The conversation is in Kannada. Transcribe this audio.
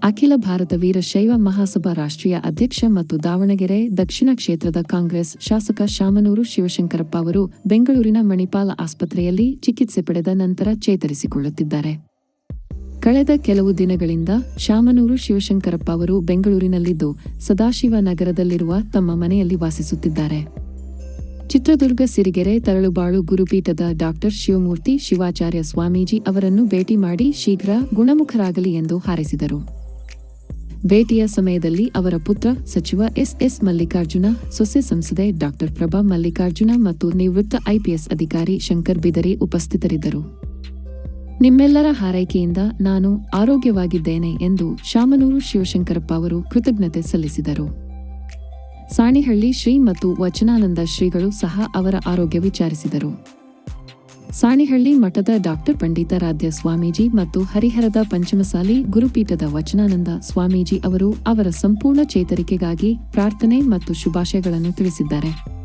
ಅಖಿಲ ಭಾರತ ವೀರಶೈವ ಮಹಾಸಭಾ ರಾಷ್ಟ್ರೀಯ ಅಧ್ಯಕ್ಷ ಮತ್ತು ದಾವಣಗೆರೆ ದಕ್ಷಿಣ ಕ್ಷೇತ್ರದ ಕಾಂಗ್ರೆಸ್ ಶಾಸಕ ಶಾಮನೂರು ಶಿವಶಂಕರಪ್ಪ ಅವರು ಬೆಂಗಳೂರಿನ ಮಣಿಪಾಲ ಆಸ್ಪತ್ರೆಯಲ್ಲಿ ಚಿಕಿತ್ಸೆ ಪಡೆದ ನಂತರ ಚೇತರಿಸಿಕೊಳ್ಳುತ್ತಿದ್ದಾರೆ. ಕಳೆದ ಕೆಲವು ದಿನಗಳಿಂದ ಶಾಮನೂರು ಶಿವಶಂಕರಪ್ಪ ಅವರು ಬೆಂಗಳೂರಿನಲ್ಲಿದ್ದು ಸದಾಶಿವ ನಗರದಲ್ಲಿರುವ ತಮ್ಮ ಮನೆಯಲ್ಲಿ ವಾಸಿಸುತ್ತಿದ್ದಾರೆ. ಚಿತ್ರದುರ್ಗ ಸಿರಿಗೆರೆ ತರಳುಬಾಳು ಗುರುಪೀಠದ ಡಾಕ್ಟರ್ ಶಿವಮೂರ್ತಿ ಶಿವಾಚಾರ್ಯ ಸ್ವಾಮೀಜಿ ಅವರನ್ನು ಭೇಟಿ ಮಾಡಿ ಶೀಘ್ರ ಗುಣಮುಖರಾಗಲಿ ಎಂದು ಹಾರೈಸಿದರು. ಭೇಟಿಯ ಸಮಯದಲ್ಲಿ ಅವರ ಪುತ್ರ ಸಚಿವ ಎಸ್ ಮಲ್ಲಿಕಾರ್ಜುನ, ಸೊಸೆ ಸಂಸದೆ ಡಾಕ್ಟರ್ ಪ್ರಭಾ ಮಲ್ಲಿಕಾರ್ಜುನ ಮತ್ತು ನಿವೃತ್ತ ಐಪಿಎಸ್ ಅಧಿಕಾರಿ ಶಂಕರ್ ಬಿದರಿ ಉಪಸ್ಥಿತರಿದ್ದರು. ನಿಮ್ಮೆಲ್ಲರ ಹಾರೈಕೆಯಿಂದ ನಾನು ಆರೋಗ್ಯವಾಗಿದ್ದೇನೆ ಎಂದು ಶಾಮನೂರು ಶಿವಶಂಕರಪ್ಪ ಅವರು ಕೃತಜ್ಞತೆ ಸಲ್ಲಿಸಿದರು. ಸಾಣಿಹಳ್ಳಿ ಶ್ರೀ ಮತ್ತು ವಚನಾನಂದ ಶ್ರೀಗಳು ಸಹ ಅವರ ಆರೋಗ್ಯ ವಿಚಾರಿಸಿದರು. ಸಾಣಿಹಳ್ಳಿ ಮಠದ ಡಾಕ್ಟರ್ ಪಂಡಿತಾರಾಧ್ಯ ಸ್ವಾಮೀಜಿ ಮತ್ತು ಹರಿಹರದ ಪಂಚಮಸಾಲಿ ಗುರುಪೀಠದ ವಚನಾನಂದ ಸ್ವಾಮೀಜಿ ಅವರು ಅವರ ಸಂಪೂರ್ಣ ಚೇತರಿಕೆಗಾಗಿ ಪ್ರಾರ್ಥನೆ ಮತ್ತು ಶುಭಾಶಯಗಳನ್ನು ತಿಳಿಸಿದ್ದಾರೆ.